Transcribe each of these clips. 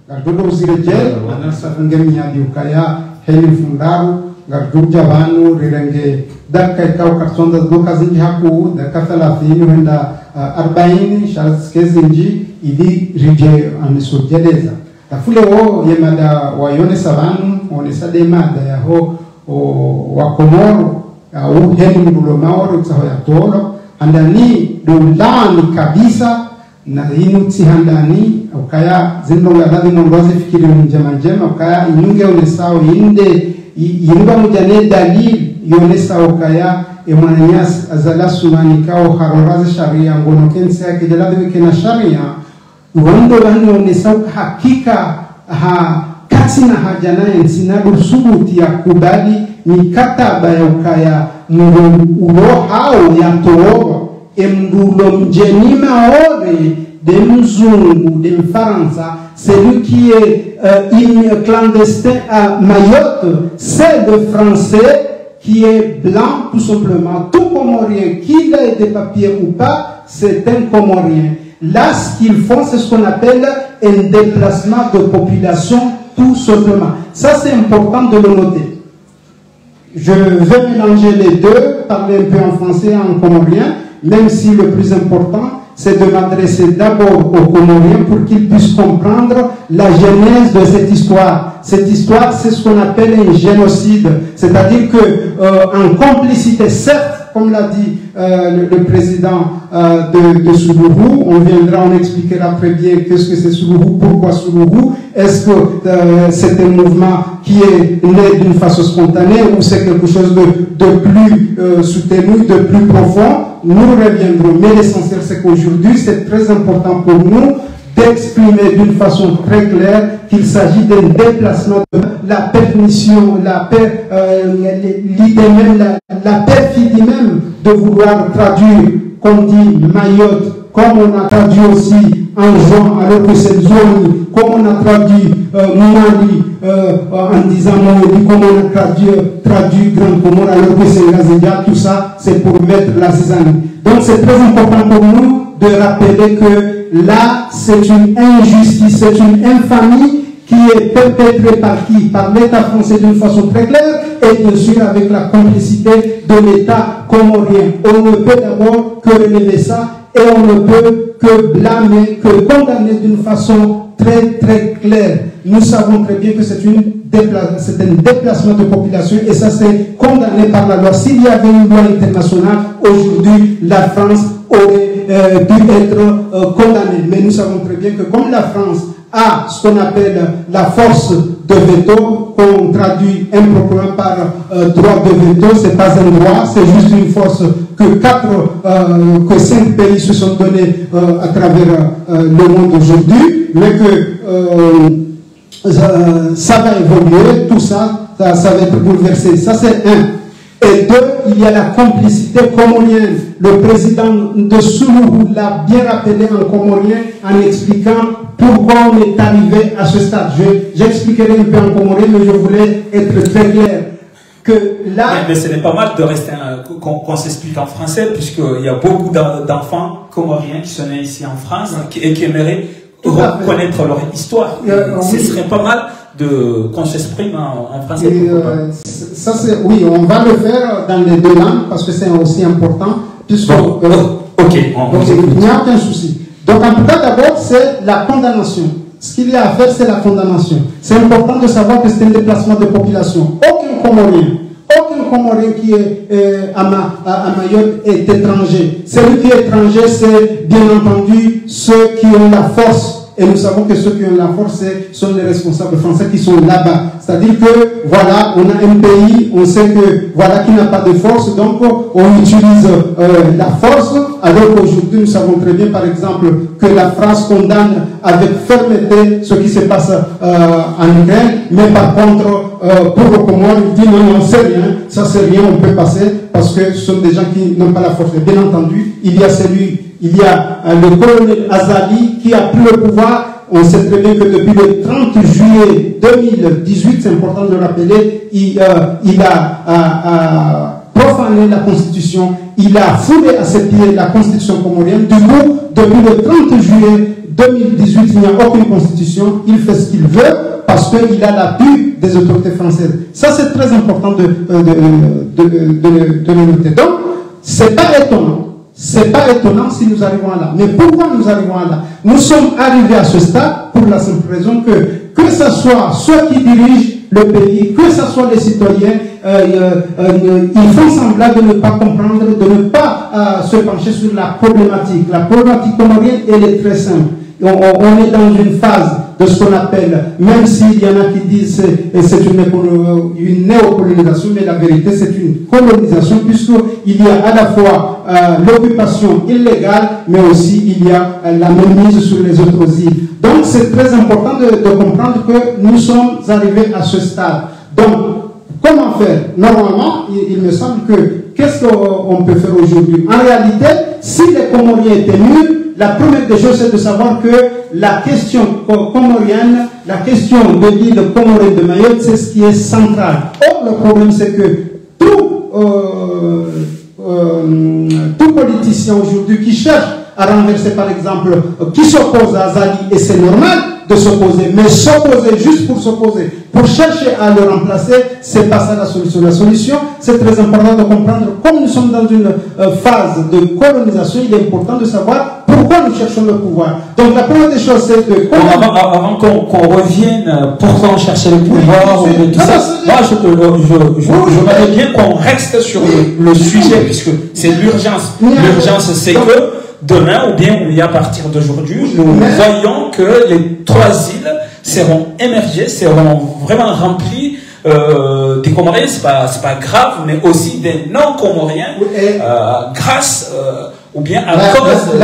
gardulo zirejel anasa ngemiya diukaya heli fundaru garduja banu rirenge dakka ikaw kartonda doka zinji haku dakka 30 wenda 40 shaskezi ili rije anisojeleza tafule wo yemada wayone sabanu onesa demada yaho wa Komoro au heli mdulo maoro tsaho ya tolo andani dolani kabisa na inu tihandani ukaya zindo ngadadi nongoze fikiri njema ukaya inyunge onesao inde yiruba mujane dalil yonesa ukaya emananyas azala sumani kao haroraze sharia ngono kense yake jaladi wikena sharia uwando lani onesao hakika katina hajanaye sinadur subuti ya kubali mikataba ya ukaya ulo hao ya tooro emdulo mjenima ore de mzungu de mfaransa celui qui est clandestin à Mayotte c'est de français qui est blanc tout simplement tout comorien qu'il ait des papiers ou pas c'est un comorien là ce qu'ils font c'est ce qu'on appelle un déplacement de population tout simplement ça c'est important de le noter. Je vais mélanger les deux, parler un peu en français et en comorien, même si le plus important, c'est de m'adresser d'abord aux Comoriens pour qu'ils puissent comprendre la genèse de cette histoire. Cette histoire, c'est ce qu'on appelle un génocide. C'est-à-dire qu'en complicité, certes, comme l'a dit le président de Soulourou, on viendra, on expliquera très bien qu'est-ce que c'est Soulourou, pourquoi Soulourou, est-ce que c'est un mouvement qui est né d'une façon spontanée ou c'est quelque chose de plus soutenu, de plus profond. Nous reviendrons, mais l'essentiel c'est qu'aujourd'hui c'est très important pour nous d'exprimer d'une façon très claire qu'il s'agit d'un déplacement de la permission, l'idée même, la perfidie même de vouloir traduire, comme dit Mayotte, comme on a traduit aussi en juin, alors que c'est zone, comme on a traduit Mali en disant Mali, comme on a traduit Grand Comore, alors que c'est Gazédia, tout ça, c'est pour mettre la zizanie. Donc c'est très important pour nous de rappeler que là, c'est une injustice, c'est une infamie qui est perpétrée par qui? Par l'État français d'une façon très claire et bien sûr avec la complicité de l'État comorien. On ne peut d'abord que relever ça et on ne peut que blâmer, que condamner d'une façon très très claire. Nous savons très bien que c'est un déplacement de population et ça c'est condamné par la loi. S'il y avait une loi internationale, aujourd'hui la France aurait dû être condamnée. Mais nous savons très bien que comme la France a ce qu'on appelle la force de veto, qu'on traduit improprement par droit de veto, c'est pas un droit, c'est juste une force que 5 pays se sont donnés à travers le monde aujourd'hui, mais que ça va évoluer, tout ça, ça va être bouleversé. Ça c'est un. Et deux, il y a la complicité comorienne. Le président de Soulourou l'a bien rappelé en comorien en expliquant pourquoi on est arrivé à ce stade. J'expliquerai un peu en comorien, mais je voulais être très clair. Que là... Mais ce n'est pas mal de rester qu'on s'explique en français, puisqu'il y a beaucoup d'enfants comoriens qui sont nés ici en France et qui aimeraient connaître leur histoire. Ce serait pas mal qu'on s'exprime en français. Ça c'est, oui, on va le faire dans les deux langues parce que c'est aussi important. Puisque, ok, il n'y a aucun souci. Donc en tout cas, d'abord, c'est la condamnation. Ce qu'il y a à faire, c'est la condamnation. C'est important de savoir que c'est un déplacement de population. Aucun Comorien qui est à Mayotte est étranger. Celui qui est étranger, c'est bien entendu ceux qui ont la force. Et nous savons que ceux qui ont la force sont les responsables français qui sont là-bas. C'est-à-dire que, voilà, on a un pays, on sait que, voilà, qui n'a pas de force, donc on utilise la force, alors qu'aujourd'hui, nous savons très bien, par exemple, que la France condamne avec fermeté ce qui se passe en Ukraine, mais par contre, pour le Comore, il dit non, c'est rien, ça c'est rien, on peut passer, parce que ce sont des gens qui n'ont pas la force. Et bien entendu, il y a le colonel Azali qui a pris le pouvoir. On sait très bien que depuis le 30 juillet 2018, c'est important de le rappeler, il a profané la Constitution, il a foulé à ses pieds la Constitution comorienne. Du coup, depuis le 30 juillet 2018, il n'y a aucune constitution, il fait ce qu'il veut parce qu'il a l'appui des autorités françaises. Ça, c'est très important de le noter. Donc, c'est pas étonnant. C'est pas étonnant si nous arrivons là. Mais pourquoi nous arrivons là? Nous sommes arrivés à ce stade pour la simple raison que ce soit ceux qui dirigent le pays, que ce soit les citoyens, ils font semblant de ne pas comprendre, de ne pas se pencher sur la problématique. La problématique comorienne, elle est très simple. On est dans une phase de ce qu'on appelle, même s'il y en a qui disent que c'est une néocolonisation, mais la vérité c'est une colonisation puisqu'il y a à la fois l'occupation illégale, mais aussi il y a la mainmise sur les autres îles. Donc c'est très important de comprendre que nous sommes arrivés à ce stade. Donc, comment faire? Normalement, il me semble que qu'est-ce qu'on peut faire aujourd'hui? En réalité, si les Comoriens étaient mûrs, la première des choses, c'est de savoir que la question comorienne, la question de l'île comorienne de Mayotte, c'est ce qui est central. Or, le problème, c'est que tout politicien aujourd'hui qui cherche à renverser, par exemple, qui s'oppose à Azali, et c'est normal de s'opposer, mais s'opposer juste pour s'opposer, pour chercher à le remplacer, c'est pas ça la solution. La solution, c'est très important de comprendre, comme nous sommes dans une phase de colonisation, il est important de savoir pourquoi nous cherchons le pouvoir. Donc la première des choses, c'est de... Avant qu'on revienne, pourquoi on cherchait le pouvoir, ou tout ça, moi j'aimerais bien qu'on reste sur le sujet, puisque c'est l'urgence. L'urgence, c'est que demain, ou bien à partir d'aujourd'hui, nous voyons que les 3 îles seront émergées, seront vraiment remplies des Comoriens, c'est pas grave, mais aussi des non-Comoriens, grâce ou bien à cause de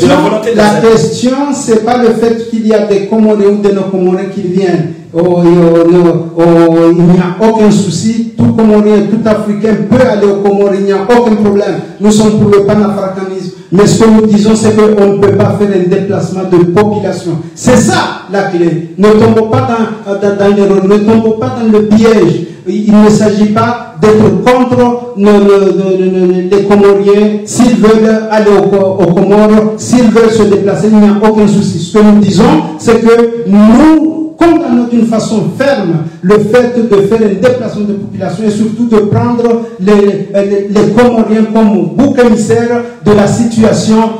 la volonté de la question, c'est pas le fait qu'il y a des Comoriens ou des non-Comoriens qui viennent. Il n'y a aucun souci, tout Comorien, tout Africain peut aller au Comores, il n'y a aucun problème. Nous sommes pour le panafricanisme. Mais ce que nous disons, c'est qu'on ne peut pas faire un déplacement de population. C'est ça la clé. Ne tombons pas dans l'erreur, ne tombons pas dans le piège. Il ne s'agit pas d'être contre les Comoriens. S'ils veulent aller au Comores, s'ils veulent se déplacer, il n'y a aucun souci. Ce que nous disons, c'est que nous condamnons d'une façon ferme le fait de faire un déplacement de population et surtout de prendre les Comoriens comme bouc émissaire de la situation,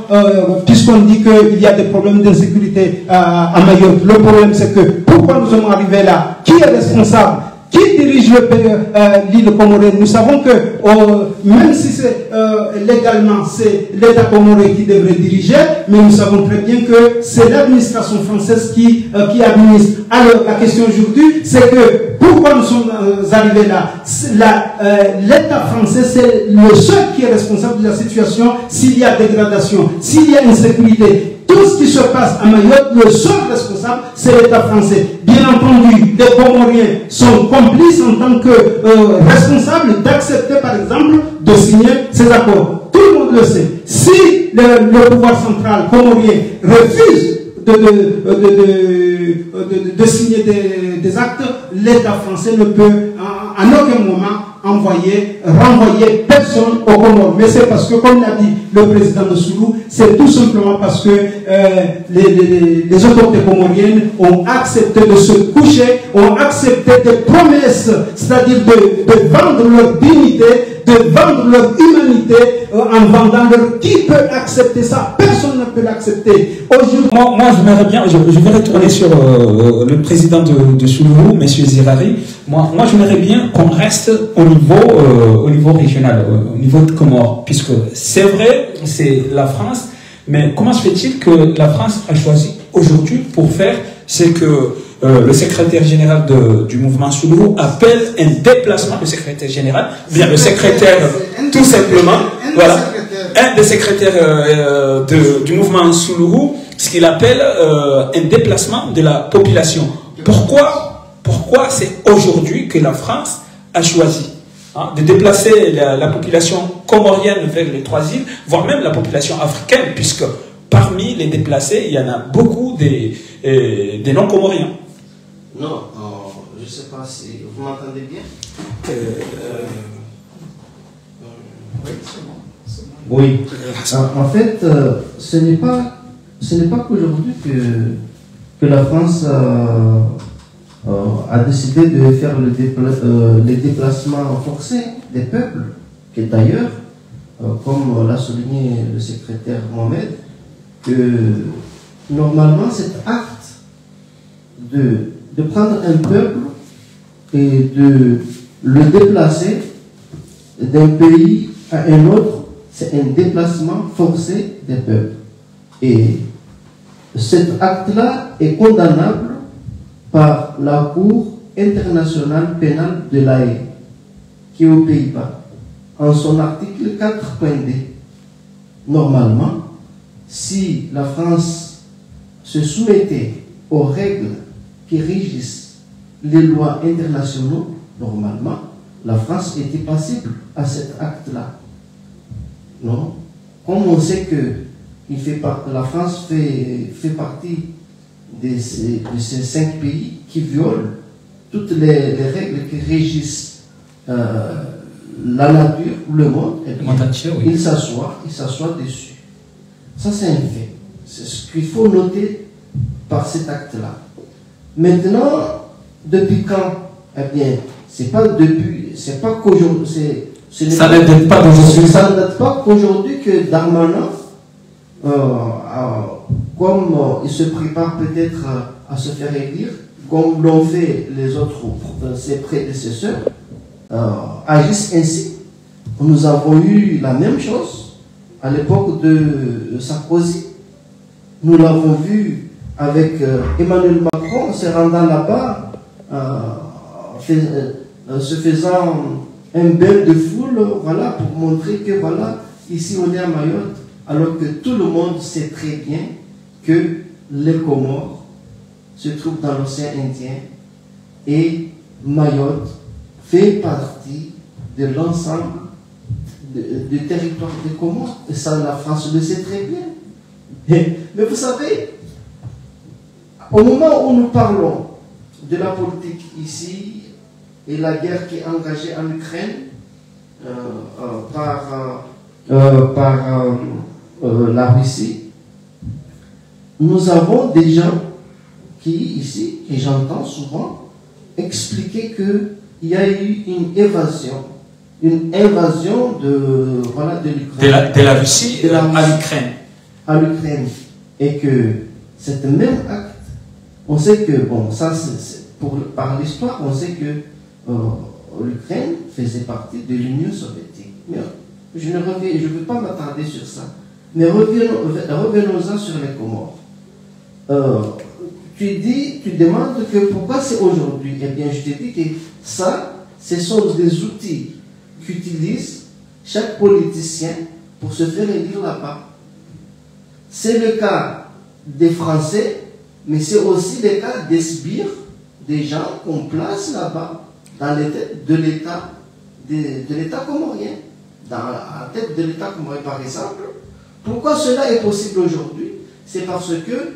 puisqu'on dit qu'il y a des problèmes d'insécurité à Mayotte. Le problème, c'est que pourquoi nous sommes arrivés là? Qui est responsable? Qui dirige l'île comorienne? Nous savons que même si c'est légalement c'est l'État comorien qui devrait diriger, mais nous savons très bien que c'est l'administration française qui administre. Alors la question aujourd'hui, c'est que pourquoi nous sommes arrivés là? L'État français, c'est le seul qui est responsable de la situation s'il y a dégradation, s'il y a insécurité. Tout ce qui se passe à Mayotte, le seul responsable, c'est l'État français. Bien entendu, les Comoriens sont complices en tant que responsables d'accepter, par exemple, de signer ces accords. Tout le monde le sait. Si le pouvoir central comorien refuse de signer des actes, l'État français ne peut en aucun moment renvoyer personne au Comores. Mais c'est parce que, comme l'a dit le président de Soulou, c'est tout simplement parce que les autorités comoriennes ont accepté de se coucher, ont accepté des promesses, c'est-à-dire de vendre leur dignité, de vendre leur humanité en vendant leur... Qui peut accepter ça? Personne ne peut l'accepter. Moi, j'aimerais bien, je vais retourner sur le président de Soulou, M. Zirari. Moi, j'aimerais bien qu'on reste au niveau régional, au niveau de Comores, puisque c'est vrai, c'est la France, mais comment se fait-il que la France a choisi aujourd'hui pour faire, c'est que le secrétaire général du mouvement Soulou appelle un déplacement, le secrétaire général, bien le secrétaire, tout simplement, voilà, un des secrétaires du mouvement Soulou, ce qu'il appelle un déplacement de la population. Pourquoi c'est aujourd'hui que la France a choisi de déplacer la population comorienne vers les 3 îles, voire même la population africaine, puisque parmi les déplacés, il y en a beaucoup des non-comoriens. Non, je ne sais pas si vous m'entendez bien. Oui, c'est bon. Oui. En fait, ce n'est pas ce n'est pas qu'aujourd'hui que la France a décidé de faire les déplacements forcés des peuples, que d'ailleurs, comme l'a souligné le secrétaire Mohamed, que normalement cet acte de prendre un peuple et de le déplacer d'un pays à un autre, c'est un déplacement forcé des peuples. Et cet acte-là est condamnable par la Cour internationale pénale de l'Haye, qui est aux Pays-Bas, en son article 4.d. Normalement, si la France se soumettait aux règles qui régissent les lois internationaux, normalement, la France était passible à cet acte-là. Non? Comme on sait que la France fait partie de ces 5 pays qui violent toutes les règles qui régissent la nature, le monde, et bien, oui. Il s'assoit dessus. Ça, c'est un fait. C'est ce qu'il faut noter par cet acte-là. Maintenant, depuis quand? Eh bien, c'est pas qu'aujourd'hui, ça ne date pas d'aujourd'hui. Ça ne date pas qu'aujourd'hui que Darmanin, comme il se prépare peut-être à se faire élire, comme l'ont fait les autres, ses prédécesseurs, agissent ainsi. Nous avons eu la même chose à l'époque de Sarkozy. Nous l'avons vu avec Emmanuel Macron se rendant là-bas, se faisant un bain de foule, voilà, pour montrer que voilà, ici on est à Mayotte, alors que tout le monde sait très bien que les Comores se trouvent dans l'océan Indien et Mayotte fait partie de l'ensemble du territoire des Comores. Et ça, la France le sait très bien. Mais vous savez, au moment où nous parlons de la politique ici et la guerre qui est engagée en Ukraine par la Russie, nous avons des gens qui, ici, et j'entends souvent, expliquer qu'il y a eu une invasion de l'Ukraine. De la Russie à l'Ukraine. Et que cet même acte, on sait que, bon, ça, par l'histoire, on sait que l'Ukraine faisait partie de l'Union soviétique. Mais je ne veux pas m'attarder sur ça. Mais revenons-en sur les Comores. Tu demandes que pourquoi c'est aujourd'hui. Eh bien, je te dis que ça, ce sont des outils qu'utilise chaque politicien pour se faire élire là-bas. C'est le cas des Français, mais c'est aussi le cas des sbires, des gens qu'on place là-bas dans la tête de l'État comorien. Dans la tête de l'État comorien, par exemple. Pourquoi cela est possible aujourd'hui? C'est parce que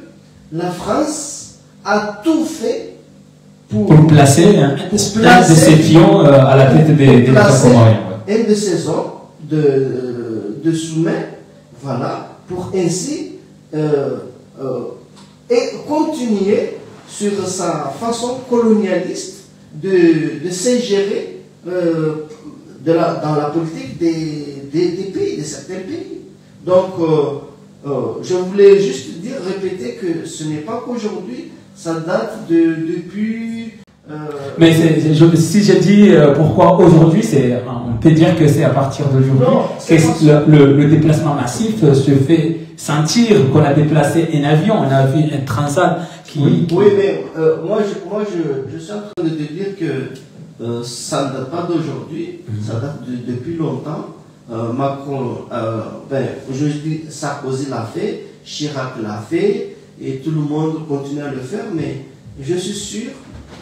la France a tout fait pour placer un de ses pions à la tête de l'État comorien. Un de ses hommes de soumet, voilà, pour ainsi et continuer sur sa façon colonialiste de s'ingérer dans la politique des pays, de certains pays. Donc, je voulais juste répéter que ce n'est pas qu'aujourd'hui, ça date depuis... Mais si je dis pourquoi aujourd'hui, on peut dire que c'est à partir d'aujourd'hui que le déplacement massif se fait sentir, qu'on a déplacé un avion, on a vu un transat qui... Oui, mais moi je suis en train de te dire que ça ne date pas d'aujourd'hui, ça date depuis longtemps. Macron, je dis Sarkozy l'a fait, Chirac l'a fait, et tout le monde continue à le faire, mais je suis sûr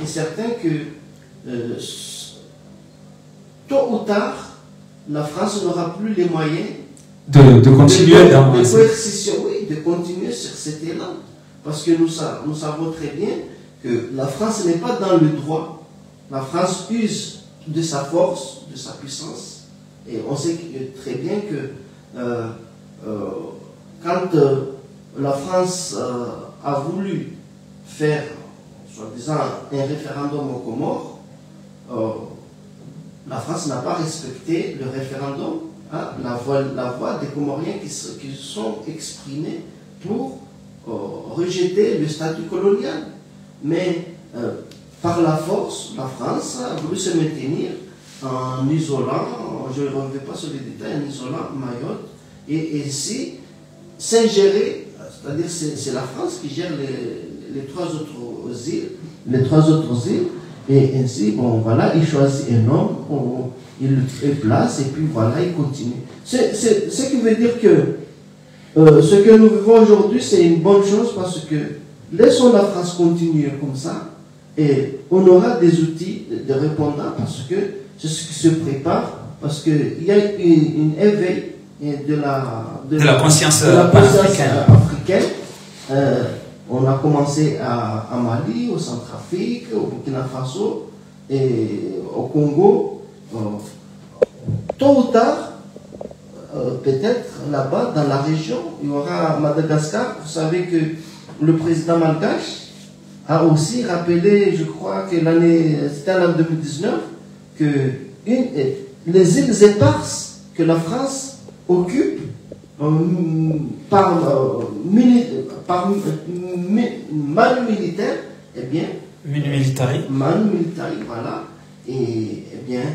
et certain que tôt ou tard, la France n'aura plus les moyens de continuer dans de continuer sur cet élan. Parce que nous savons très bien que la France n'est pas dans le droit. La France use de sa force, de sa puissance. Et on sait très bien que quand la France a voulu faire, soi-disant, un référendum aux Comores, la France n'a pas respecté le référendum, hein, la voix des Comoriens qui sont exprimés pour rejeter le statut colonial. Mais par la force, la France a voulu se maintenir en isolant, je ne reviens pas sur les détails, en isolant Mayotte, et ainsi s'ingérer, c'est-à-dire c'est la France qui gère les trois autres îles, et ainsi, bon voilà, il choisit un homme, il le place, et puis voilà, il continue. Ce qui veut dire que ce que nous vivons aujourd'hui, c'est une bonne chose, parce que laissons la France continuer comme ça, et on aura des outils de répondants, parce que c'est ce qui se prépare, parce qu'il y a un éveil de la conscience africaine. On a commencé à Mali, au Centrafrique, au Burkina Faso et au Congo. Tôt ou tard, peut-être là-bas, dans la région, il y aura Madagascar. Vous savez que le président malgache a aussi rappelé, je crois que c'était l'année 2019, que les îles éparses que la France occupe par manu militaire, eh bien, manu militari, voilà, et eh bien,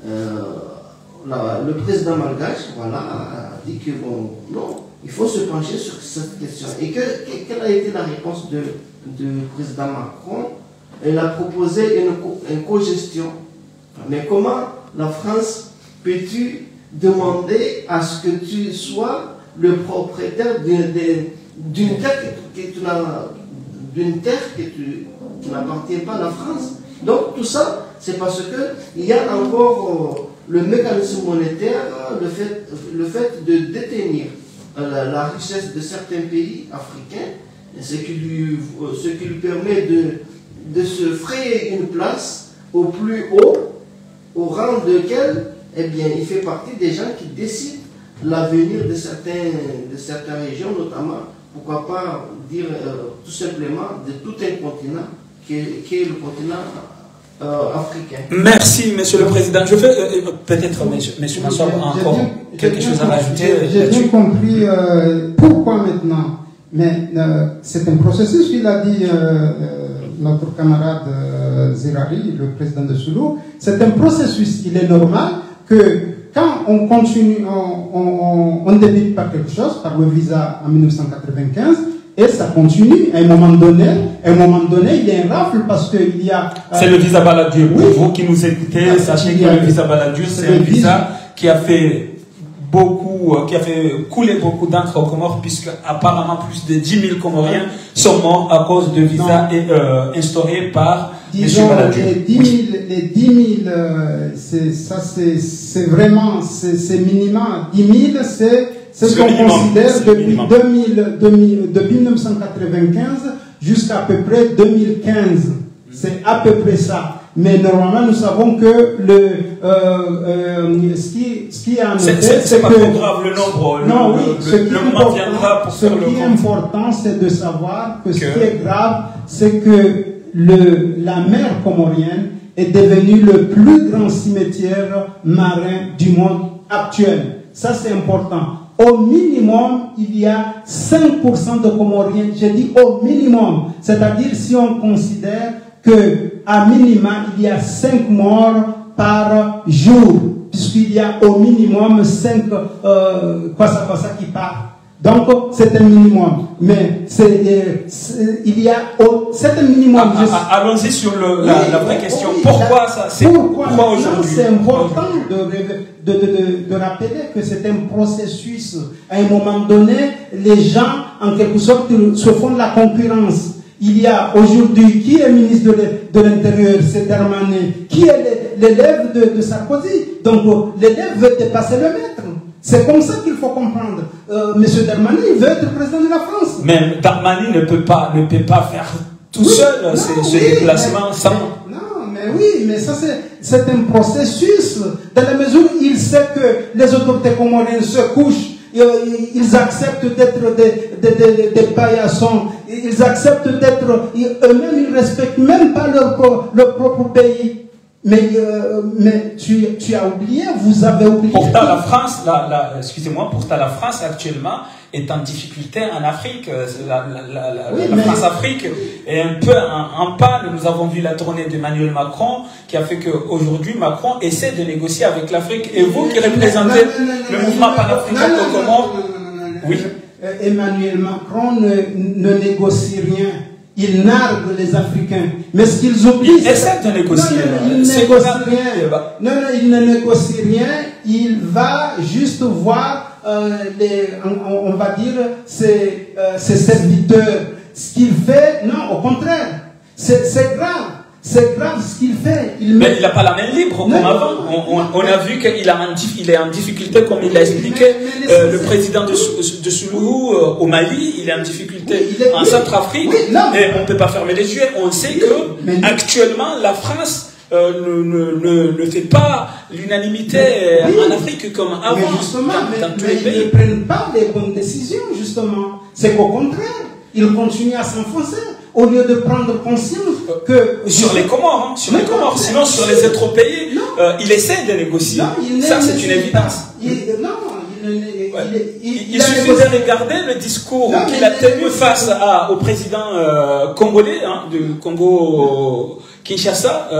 le président malgache, voilà, a dit que bon, non, il faut se pencher sur cette question. Et quelle a été la réponse du président Macron? Il a proposé une co-gestion. Mais comment la France peux-tu demander à ce que tu sois le propriétaire d'une terre qui n'appartient pas à la France? Donc tout ça, c'est parce qu'il y a encore le mécanisme monétaire, le fait de détenir la richesse de certains pays africains, ce qui lui permet de se frayer une place au plus haut, au rang duquel, eh bien, il fait partie des gens qui décident l'avenir de certaines régions, notamment, pourquoi pas dire tout simplement de tout un continent qui est le continent africain. Merci, Monsieur le Président. Je vais peut-être, Monsieur Massoub, encore quelque chose à rajouter. J'ai bien compris pourquoi maintenant, mais c'est un processus, il a dit notre camarade Zirari, le président de Soulou, c'est un processus, il est normal que quand on continue, on débute par quelque chose, par le visa en 1995, et ça continue, à un moment donné, il y a un rafle parce qu'il y a... c'est le visa Balladur. Oui. Pour vous qui nous écoutez, sachez que le visa Balladur, c'est un visa qui a fait couler beaucoup d'encre aux Comores, puisque apparemment plus de 10 000 Comoriens sont morts à cause de visas instaurés par M. Balladur. Les 10 000, c'est vraiment, c'est minimum. 10 000, c'est ce qu'on considère depuis 1995 jusqu'à peu près 2015. C'est à peu près ça. Mais normalement, nous savons que ce qui est en effet, c'est pas trop grave le nombre. Non, oui, le moment viendra pour faire le compte. Ce qui est important, c'est de savoir que ce qui est grave, c'est que la mer comorienne est devenue le plus grand cimetière marin du monde actuel. Ça, c'est important. Au minimum, il y a 5% de Comoriens. J'ai dit au minimum. C'est-à-dire si on considère qu'à minima, il y a 5 morts par jour. Puisqu'il y a au minimum 5 qui partent. Donc, c'est un minimum. Mais il y a... c'est un minimum. Allons-y sur la vraie question. Pourquoi ça? Pourquoi aujourd'hui? C'est important de rappeler que c'est un processus. À un moment donné, les gens, en quelque sorte, se font la concurrence. Il y a aujourd'hui, qui est ministre de l'Intérieur? C'est Darmanin. Qui est l'élève de Sarkozy? Donc, l'élève veut dépasser le maître. C'est comme ça qu'il faut comprendre. Monsieur Darmanin veut être président de la France. Mais Darmanin ne peut pas faire tout seul ce déplacement sans... Non, mais oui, mais ça c'est un processus. Dans la mesure où il sait que les autorités comoriennes se couchent, ils acceptent d'être des paillassons, ils acceptent d'être, eux-mêmes ils ne respectent même pas leur propre pays. Mais tu as oublié, vous avez oublié. Pourtant la France, excusez-moi, pourtant la France actuellement est en difficulté en Afrique. La France-Afrique est un peu en panne. Nous avons vu la tournée d'Emmanuel Macron qui a fait qu'aujourd'hui Macron essaie de négocier avec l'Afrique. Et vous qui représentez le mouvement panafricain au Comores, oui. Emmanuel Macron ne négocie rien. Il nargue les Africains. Mais ce qu'ils oublient... Il essaie de négocier. Il ne négocie rien. Il va juste voir, on va dire, ses serviteurs. Ce qu'il fait, non, au contraire. C'est grave. C'est grave ce qu'il fait. Mais il n'a pas la main libre comme avant. On a vu qu'il est en difficulté, comme il l'a expliqué. Le président de Souloulou au Mali, il est en difficulté en Centrafrique. Et on ne peut pas fermer les yeux. On sait que actuellement, la France ne fait pas l'unanimité en Afrique comme avant. Mais justement, ils ne prennent pas les bonnes décisions, justement. C'est qu'au contraire, ils continuent à s'enfoncer. Au lieu de prendre conscience que... Sur les Comores, hein, sur les Comores. Sinon, sur les autres pays, il essaie de négocier. Ça, c'est une évidence. Il suffisait de regarder le discours qu'il a tenu face au président congolais, du Congo Kinshasa,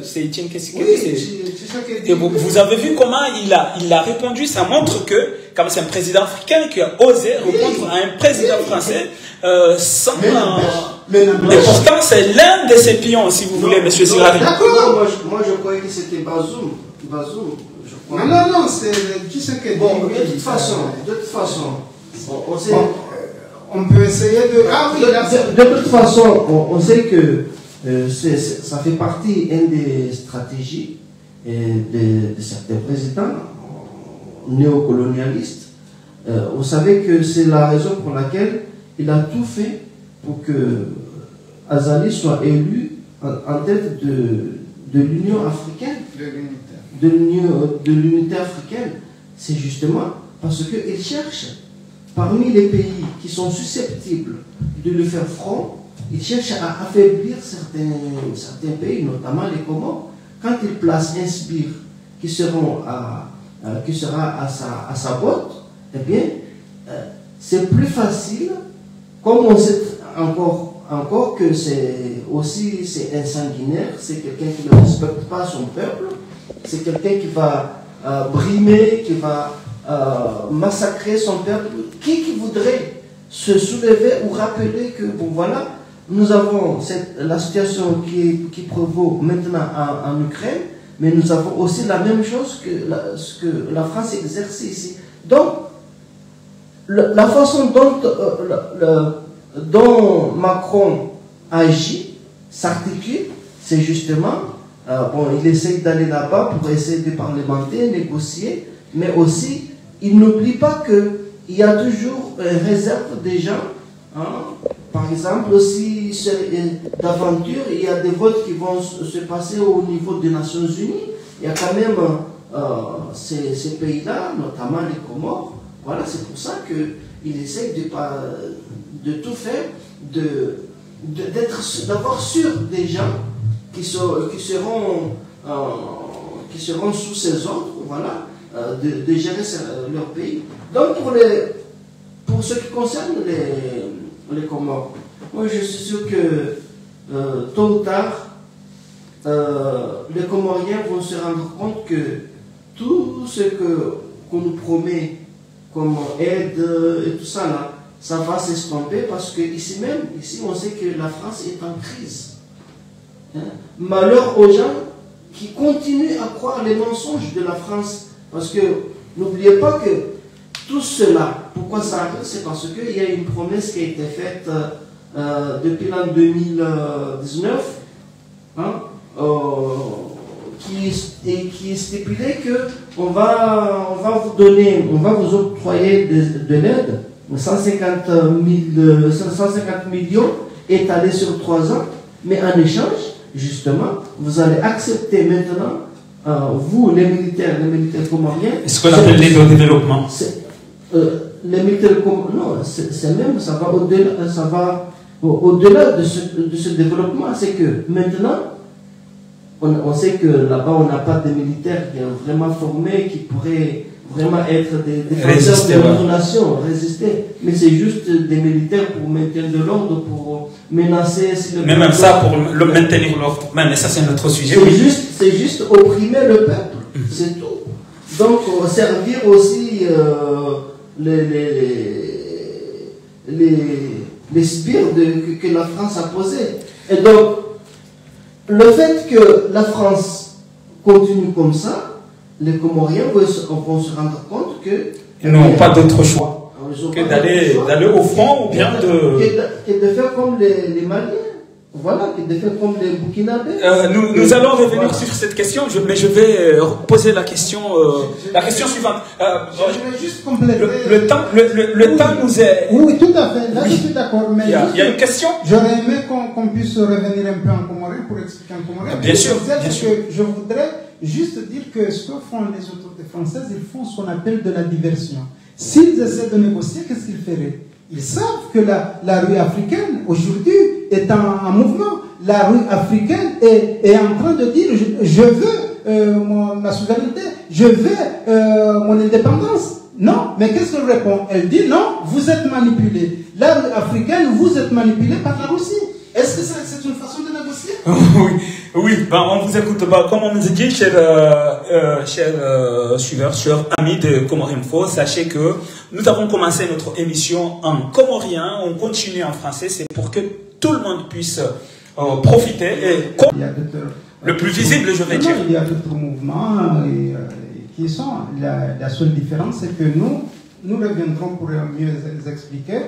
c'est Etienne Tshisekedi. Et vous avez vu comment il a répondu. Ça montre que, comme c'est un président africain qui a osé répondre à un président français sans... Et pourtant, c'est l'un de ses pions, si vous voulez, M. Sirari. D'accord. Moi, je croyais que c'était Bazoum. Je crois. Non, c'est Tshisekedi. Bon, de toute façon, on sait... On peut essayer de... De toute façon, on sait que ça fait partie des stratégies de certains présidents néocolonialistes. Vous savez que c'est la raison pour laquelle il a tout fait pour que Azali soit élu en tête de l'Union africaine, de l'unité africaine. C'est justement parce qu'il cherche, parmi les pays qui sont susceptibles de lui faire front, il cherche à affaiblir certains pays, notamment les Comores. Quand il place un sbire qui sera à sa botte, eh bien, c'est plus facile, comme on sait encore que c'est un sanguinaire, c'est quelqu'un qui ne respecte pas son peuple, c'est quelqu'un qui va brimer, qui va massacrer son peuple. Qui voudrait se soulever ou rappeler que, bon voilà, nous avons la situation qui prévaut maintenant en Ukraine, mais nous avons aussi la même chose que ce que la France exerce ici. Donc, la façon dont Macron agit, s'articule, c'est justement, il essaye d'aller là-bas pour essayer de parlementer, négocier, mais aussi, il n'oublie pas qu'il y a toujours réserve des gens. Par exemple, si d'aventure, il y a des votes qui vont se passer au niveau des Nations Unies, il y a quand même ces pays-là, notamment les Comores. Voilà, c'est pour ça qu'il essaye de tout faire, d'avoir sûr des gens qui seront sous ses ordres, voilà, de gérer leur pays. Donc pour ce qui concerne les Comores, moi je suis sûr que tôt ou tard, les Comoriens vont se rendre compte que tout ce qu'on nous promet comme aide et tout ça là, ça va s'estomper parce que ici on sait que la France est en crise. Malheur aux gens qui continuent à croire les mensonges de la France, parce que n'oubliez pas que tout cela, pourquoi ça arrive, c'est parce qu'il y a une promesse qui a été faite depuis l'an 2019, qui stipulait que on va vous octroyer de l'aide, 150 millions étalés sur 3 ans, mais en échange, justement, vous allez accepter maintenant, vous, les militaires comoriens, ce qu'on appelle l'aide au développement. les militaires, non, c'est même, ça va au-delà de ce développement. C'est que maintenant, on sait que là-bas, on n'a pas de militaires qui sont vraiment formés, qui pourraient vraiment être des défenseurs de notre nation, résister. Mais c'est juste des militaires pour maintenir de l'ordre, pour menacer. Mais même ça, pour le maintenir l'ordre, mais ça c'est notre sujet. C'est juste opprimer le peuple, c'est tout. Donc, servir aussi les spires que la France a posés. Et donc, le fait que la France continue comme ça, les Comoriens vont se rendre compte que... Ils n'ont pas d'autre choix que d'aller au front ou bien de faire comme les Maliens. Voilà, de faire comme les Burkinabés. Nous allons revenir sur cette question, mais je vais poser la question suivante. Je vais juste compléter. Le temps nous est... Oui, tout à fait. Là, je suis d'accord. Mais il y a une question. J'aurais aimé qu'on puisse revenir un peu en comorien pour expliquer en comorien. Bien sûr. Je voudrais juste dire que ce que font les autorités françaises, ils font ce qu'on appelle de la diversion. S'ils essaient de négocier, qu'est-ce qu'ils feraient? Ils savent que la rue africaine, aujourd'hui, est en mouvement. La rue africaine est en train de dire je veux ma souveraineté, je veux mon indépendance. Non, mais qu'est-ce qu'elle répond? Elle dit non, vous êtes manipulé. La rue africaine, vous êtes manipulé par la Russie. Est-ce que c'est une façon de négocier? Oui, ben, on vous écoute. Ben, comme on nous dit, chers suiveurs, chers amis de Comorinfo, sachez que nous avons commencé notre émission en comorien, on continue en français, c'est pour que tout le monde puisse profiter. Et le plus visible, je vais dire. Il y a d'autres mouvements qui sont. La seule différence, c'est que nous reviendrons pour mieux les expliquer.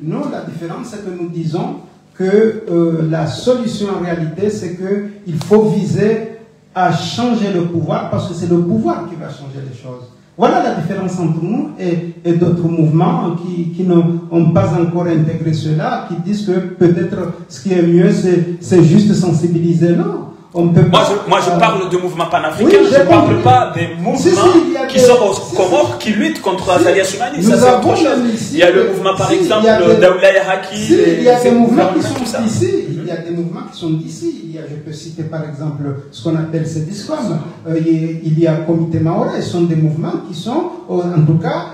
Nous, la différence, c'est que nous disons que la solution en réalité, c'est qu'il faut viser à changer le pouvoir, parce que c'est le pouvoir qui va changer les choses. Voilà la différence entre nous et d'autres mouvements qui n'ont pas encore intégré cela, qui disent que peut-être ce qui est mieux, c'est juste sensibiliser. Non. On peut pas, moi, je parle de mouvements panafricains, je ne parle pas des mouvements qui sont aux Comores, qui luttent contre Azali Assoumani. Ça, c'est autre chose. Il y a le mouvement, par exemple, d'Aoulaye Haki. Il y a des mouvements qui sont d'ici. Il y a des mouvements qui sont d'ici. Je peux citer par exemple ce qu'on appelle ces discoms. Il y a Comité Maoré. Ce sont des mouvements qui sont, en tout cas,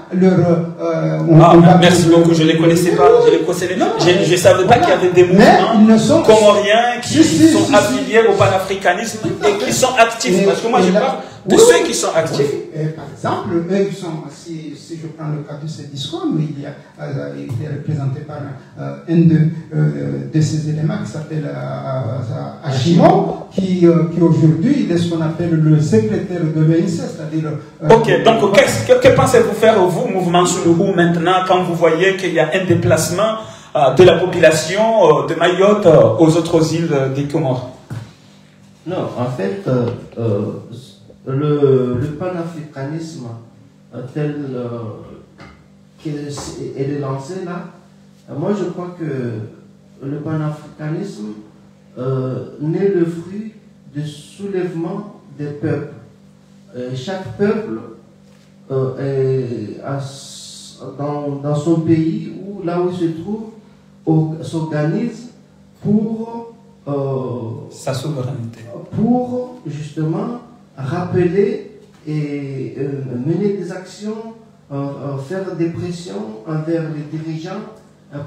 merci beaucoup, je ne les connaissais pas. Je ne savais pas qu'il y avait des mouvements comoriens qui sont affiliés au panafricanisme et qui sont actifs. Parce que moi, je parle de ceux qui sont actifs. Par exemple, eux, si je prends le cas de ces discoms, il est représenté par un de ces éléments qui s'appelle Achimo, qui aujourd'hui est ce qu'on appelle le secrétaire de l'ONC, c'est-à-dire... Ok, donc que pensez-vous faire, vous, mouvement Soulourou, maintenant, quand vous voyez qu'il y a un déplacement de la population de Mayotte aux autres îles des Comores? Non, en fait, le panafricanisme tel qu'il est lancé là, moi je crois que le panafricanisme n'est le fruit du soulèvement des peuples. Chaque peuple dans son pays, ou là où il se trouve, s'organise pour sa souveraineté. Pour justement rappeler et mener des actions, faire des pressions envers les dirigeants,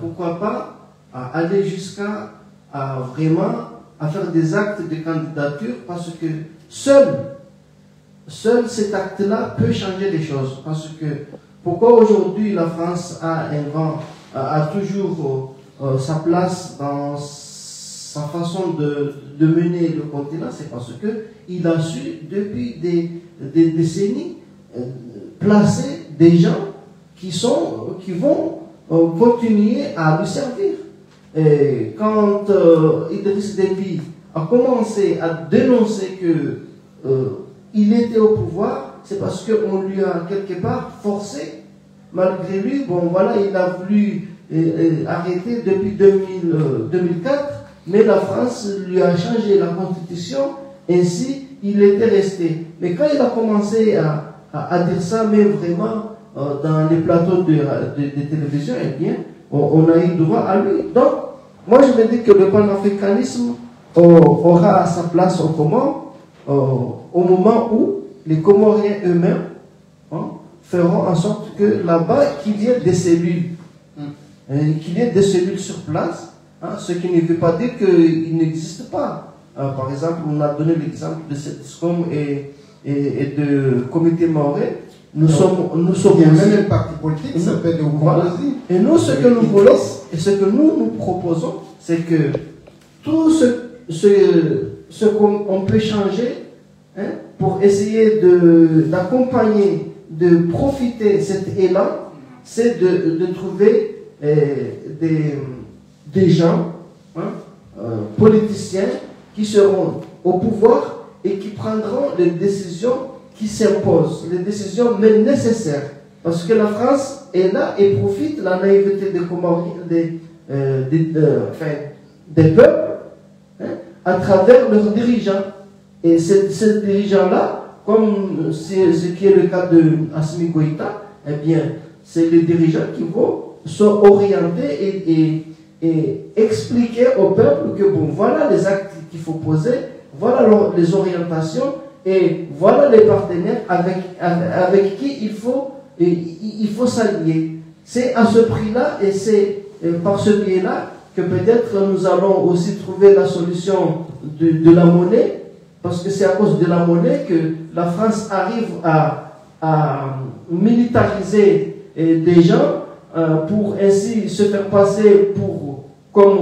pourquoi pas aller jusqu'à vraiment faire des actes de candidature, parce que seul cet acte-là peut changer les choses. Parce que pourquoi aujourd'hui la France a toujours sa place dans sa façon de mener le continent, c'est parce qu'il a su depuis des décennies placer des gens qui vont continuer à lui servir. Et quand Idriss Déby a commencé à dénoncer qu'il était au pouvoir, c'est parce qu'on lui a quelque part forcé. Malgré lui, bon voilà, il a voulu arrêter depuis 2004, mais la France lui a changé la constitution, ainsi il était resté. Mais quand il a commencé à dire ça, mais vraiment, dans les plateaux de télévision, eh bien, on a eu droit à lui. Donc, moi je me dis que le panafricanisme aura sa place au Comores au moment où les Comoriens eux-mêmes feront en sorte que là-bas, qu'il y ait des cellules. Qu'il y ait des cellules sur place, ce qui ne veut pas dire qu'il n'existe pas. Par exemple, on a donné l'exemple de SETSCOM et de Comité Maoré. Nous sommes il y a même un parti politique qui s'appelle le voilà. Et nous, ce que nous voulons, et ce que nous proposons, c'est que tout ce qu'on peut changer pour essayer d'accompagner, de profiter cet élan, c'est de trouver des gens, politiciens, qui seront au pouvoir et qui prendront les décisions qui s'imposent, les décisions mais nécessaires. Parce que la France est là et profite de la naïveté des peuples à travers leurs dirigeants. Et ces dirigeants-là, comme ce qui est le cas de Assimi Goïta, eh bien, c'est les dirigeants qui sont orientés et expliquer au peuple que bon, voilà les actes qu'il faut poser, voilà les orientations et voilà les partenaires avec qui il faut s'allier. C'est à ce prix-là et c'est par ce biais-là que peut-être nous allons aussi trouver la solution de la monnaie, parce que c'est à cause de la monnaie que la France arrive à militariser des gens pour ainsi se faire passer pour, comme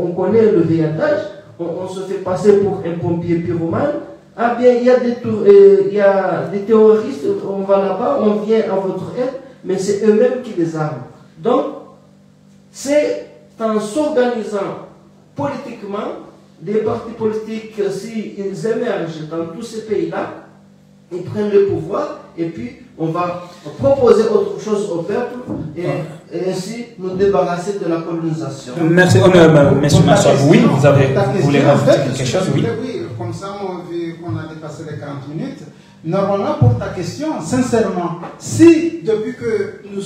on connaît le VIH, on se fait passer pour un pompier pyromane. Ah bien, il y a des terroristes, on va là-bas, on vient à votre aide, mais c'est eux-mêmes qui les arment. Donc, c'est en s'organisant politiquement, des partis politiques, s'ils émergent dans tous ces pays-là, ils prennent le pouvoir, et puis on va proposer autre chose au peuple, et ainsi nous débarrasser de la colonisation. Merci, monsieur Massoud. Oui, vous voulez rajouter quelque chose? Oui. Comme ça, on a dépassé les 40 minutes. Normalement, pour ta question, sincèrement, si depuis que nous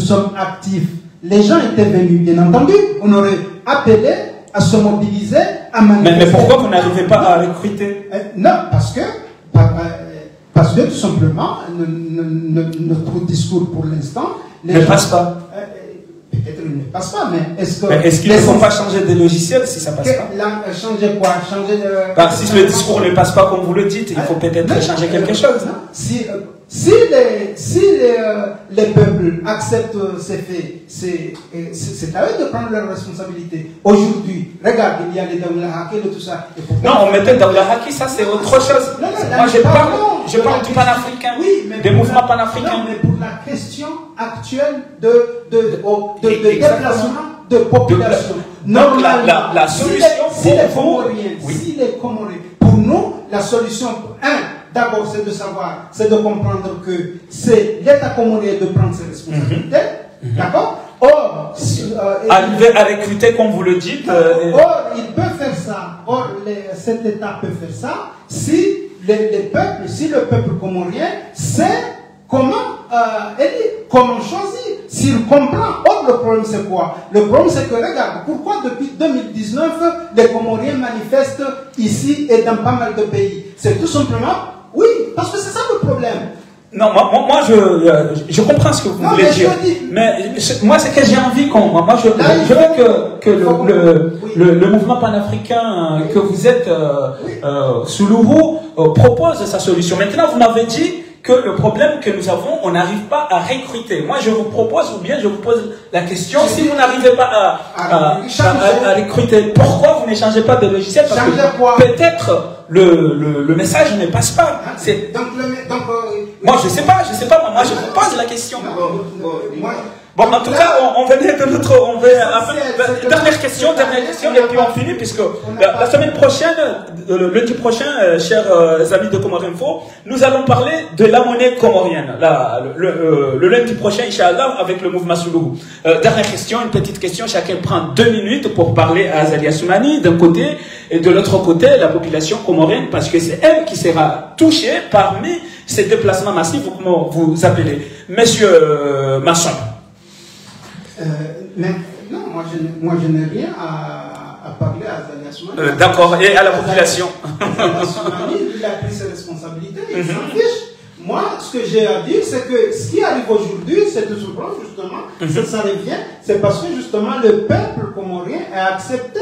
sommes actifs, les gens étaient venus, bien entendu, on aurait appelé à se mobiliser, à manifester. Mais pourquoi vous n'arrivez pas à recruter? Non, parce que tout simplement, notre discours pour l'instant ne passe pas. Peut-être qu'il ne passe pas, mais est-ce qu'ils ne font pas changer de logiciel si ça passe pas? Changer quoi? Changer de... si le discours ne passe pas comme vous le dites, il faut peut-être changer quelque chose. Si les peuples acceptent ces faits, c'est à eux de prendre leurs responsabilités. Aujourd'hui, regarde, il y a les Daoula Haki et tout ça. Non, on mettait Daoula Haki, ça c'est autre chose. Moi je parle du panafricain, des mouvements panafricains. Non, mais pour la question actuelle de déplacement de population. Donc la solution si les Comoriens, pour nous, la solution, d'abord, c'est de savoir, c'est de comprendre que c'est l'État comorien de prendre ses responsabilités. D'accord? Or, arriver à recruter, comme vous le dites. Or, il peut faire ça. Or, cet État peut faire ça si le peuple comorien sait comment choisir, s'il comprend. Or, le problème, c'est quoi? Le problème, c'est que, regarde, pourquoi depuis 2019, les Comoriens manifestent ici et dans pas mal de pays? C'est tout simplement, oui, parce que c'est ça le problème. Non, moi je comprends ce que vous voulez dire. Mais moi, c'est que j'ai envie moi, je veux que le mouvement panafricain que vous êtes sous l'Ourou propose sa solution. Maintenant, vous m'avez dit que le problème que nous avons, on n'arrive pas à recruter. Moi, je vous propose, ou bien je vous pose la question, si vous n'arrivez pas à recruter, pourquoi vous n'échangez pas de logiciel? Parce que peut-être le message ne passe pas. Moi, je sais pas, moi, je vous pose la question. Bon, en tout cas, on venait de notre... Dernière question, et puis on finit, puisque la semaine prochaine, lundi prochain, chers amis de Comore Info, nous allons parler de la monnaie comorienne. Le lundi prochain, Inch'Allah, avec le mouvement Soulougou. Dernière question, une petite question, chacun prend 2 minutes pour parler à Azali Assoumani d'un côté, et de l'autre côté, la population comorienne, parce que c'est elle qui sera touchée parmi ces déplacements massifs, comment vous appelez. Monsieur Masson. Non, moi je n'ai rien à parler à Azali Assoumani. D'accord, et à la population. Azali Assoumani, il a pris ses responsabilités, il s'en fiche. Moi, ce que j'ai à dire, c'est que ce qui arrive aujourd'hui, c'est de se prendre justement, ça revient, c'est parce que justement le peuple comorien a accepté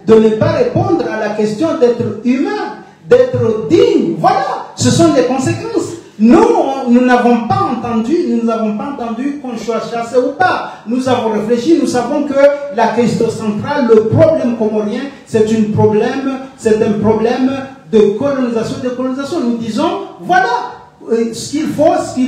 de ne pas répondre à la question d'être humain, d'être digne. Voilà, ce sont les conséquences. Nous n'avons pas entendu qu'on soit chassé ou pas. Nous avons réfléchi, nous savons que la question centrale, le problème comorien, c'est un problème de colonisation, Nous disons, voilà, ce qu'il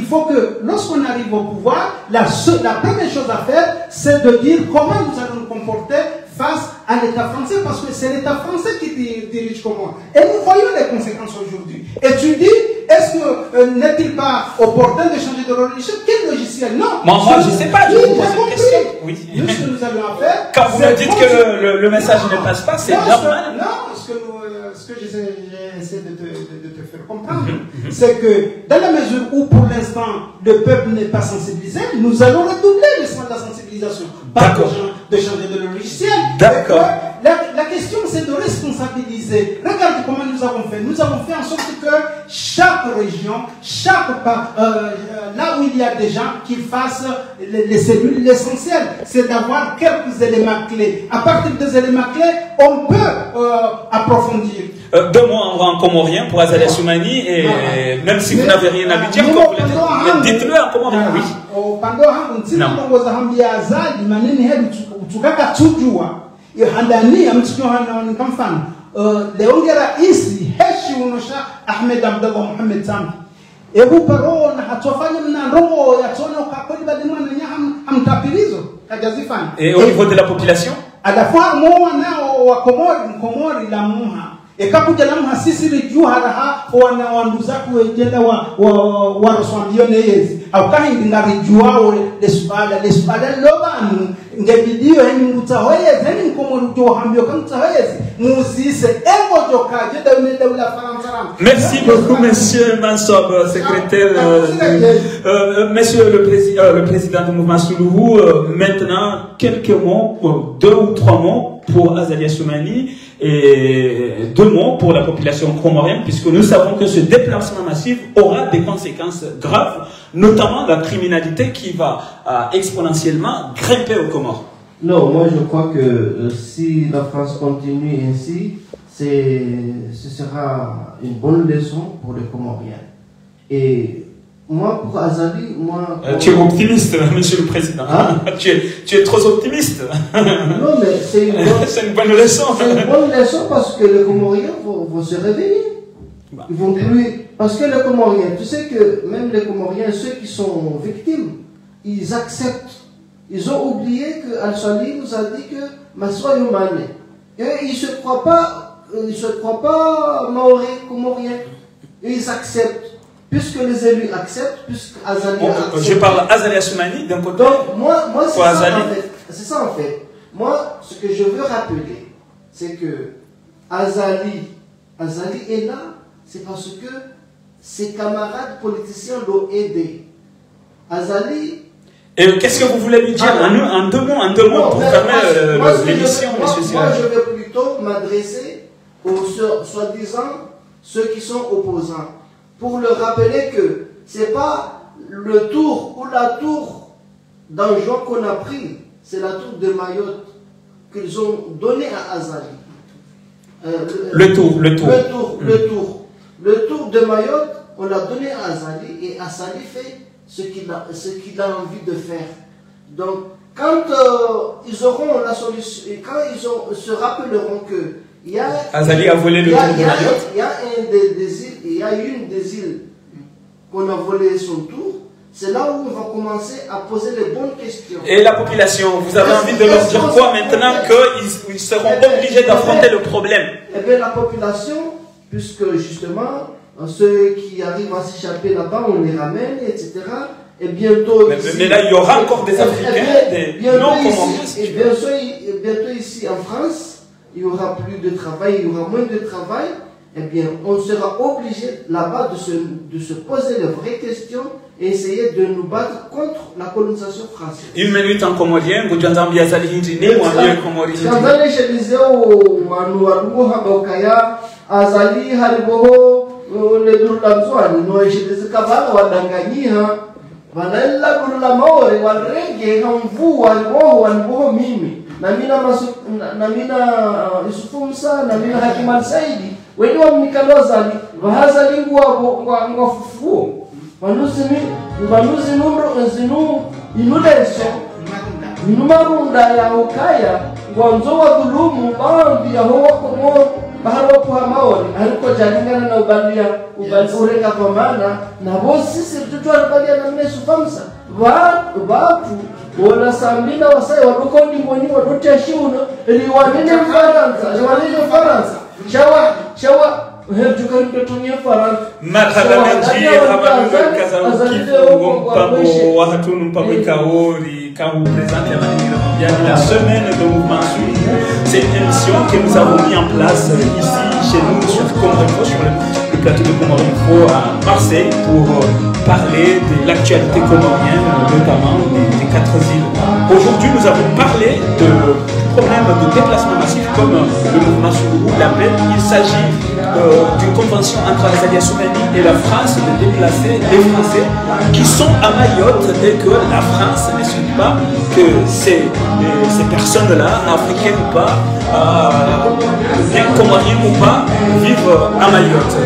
faut que lorsqu'on arrive au pouvoir, la première chose à faire, c'est de dire comment nous allons nous comporter face à l'État français, parce que c'est l'État français qui dirige Comore. Et nous voyons les conséquences aujourd'hui. Et tu dis, est-ce que n'est-il pas opportun de changer de logiciel? Quel logiciel? Non. Moi je ne sais pas, je vous pose une question. Oui. Nous, ce que nous allons faire... Quand vous me dites que le message ne passe pas, c'est normal. Non, ce que j'essaie de te faire comprendre, c'est que dans la mesure où pour l'instant le peuple n'est pas sensibilisé, nous allons redoubler l'essence de la sensibilisation. Pas de changer de logiciel. D'accord. La question c'est de responsabiliser. Regarde comment nous avons fait. Nous avons fait en sorte que chaque région, là où il y a des gens qui fassent les cellules, l'essentiel, c'est d'avoir quelques éléments clés. À partir des éléments clés, on peut approfondir. 2 mots en comorien pour Azali Assoumani, et même si vous n'avez rien à lui dire, dites-le en comorien, oui. Et au niveau de la population? E kakuja na mhasisi juu haraha wana wanduza kuejenda wa roswambione yezi au kahindi ngarijua le lobanu ngebidio heni mutahoyezi heni mkomo jo hambio kamutahoyezi musise ego jokaje da la faransaram. Merci beaucoup monsieur Mansob, secrétaire monsieur le président du mouvement Soulougou. Maintenant quelques mots, 2 ou 3 mots pour Azali Assoumani et 2 mots pour la population comorienne, puisque nous savons que ce déplacement massif aura des conséquences graves, notamment la criminalité qui va exponentiellement grimper aux Comores. Non, moi je crois que si la France continue ainsi, ce sera une bonne leçon pour les Comoriens. Et moi, pour Azali, tu es optimiste, monsieur le président. Hein? tu es trop optimiste. Non, mais c'est une bonne leçon. C'est une bonne leçon parce que les Comoriens vont se réveiller. Ils vont plus... Parce que les Comoriens, tu sais que même les Comoriens, ceux qui sont victimes, ils acceptent. Ils ont oublié que Al-Sali nous a dit que Massoua Youmane. Et ils ne se croient pas maoris, Comoriens. Et ils acceptent. Puisque les élus acceptent, puisque Azali accepte. Je parle Azali Assoumani d'un côté. Donc, moi c'est ça en fait. Moi, ce que je veux rappeler, c'est que Azali est là, c'est parce que ses camarades politiciens l'ont aidé. Azali. Et qu'est-ce que vous voulez lui dire en deux mots pour fermer l'émission, monsieur Siraj? Moi, je vais plutôt m'adresser aux soi-disant ceux qui sont opposants, pour leur rappeler que ce n'est pas le tour ou la tour d'Anjou qu'on a pris, c'est la tour de Mayotte qu'ils ont donné à Azali. Le tour de Mayotte, on l'a donné à Azali et Azali fait ce qu'il a envie de faire. Donc, quand ils auront la solution, et quand ils se rappelleront que Azali a volé le tour de Mayotte. Il y a une des îles qu'on a volé son tour, c'est là où on va commencer à poser les bonnes questions. Et la population, vous avez envie de leur dire quoi maintenant qu'ils seront obligés d'affronter le problème? Eh bien, la population, puisque justement, ceux qui arrivent à s'échapper là-bas, on les ramène, etc. Et bientôt... Mais là, il y aura encore des Africains, des non-comoriens. Et bientôt ici, en France, il n'y aura plus de travail, il y aura moins de travail. Eh bien, on sera obligé là-bas de se poser les vraies questions et essayer de nous battre contre la colonisation française. Une minute en comorien, vous avez envie d'aller hindiner ou envie comorien? Quand on est chez les Manu Habokaya, Azali, Hariboho, les Dulamzouani, nous chez les Kabala, Wadanganiha, Vanella Gurlamaore, Walrege, Hamvu, Walbo, Walbo Mimi, Namina Isufumsa, Namina Hakiman Saidi. When you are Mikalozali, Vahazali Wafufu, Vanuzi Numro, Inuleso, Numarunda ya Ukaya, Wanzoa Dulumu, Bambi, Yahoa, Baharo Kuhamaori, Haruko Jalingana na Ubalia, Ubalureka Pamana, na bosi sirtutu alibalia na Mesu Famsa, Watu, wala Sambina wasai, Warukondi Mwani, Warutia Shiuno, Riwanine Faransa, Shawa, Herjukan Petunia Faran, Matalaji, Hamadu Kazaouki, Pabo, Wahatun Pabekaori, quand vous présentez la semaine de mouvement Sud. C'est une émission que nous avons mis en place ici, chez nous, sur Comorinfo, sur le plateau de Comorinfo à Marseille, pour parler de l'actualité comorienne, notamment des 4 îles. Aujourd'hui, nous avons parlé du problème de déplacement massif, comme le mouvement Sud l'appelle. Il s'agit d'une convention entre Azalia Soumani et la France de déplacer les Français qui sont à Mayotte et que la France ne souhaite pas que ces personnes-là, africaines ou pas, comoriens ou pas, vivent à Mayotte.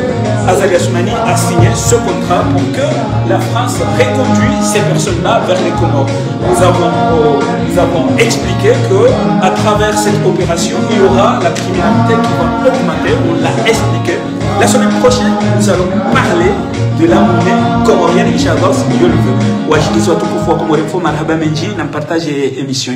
Azalia Soumani a signé ce contrat pour que la France reconduise ces personnes-là vers les Comores. Nous avons expliqué qu'à travers cette opération, il y aura la criminalité qui va augmenter, on l'a expliqué. La semaine prochaine, nous allons parler de la monnaie comorienne, Inch'Allah, si Dieu le veut. Wajiki soit tout pour Comorinfo, marhaba menji, n'a partagé émission.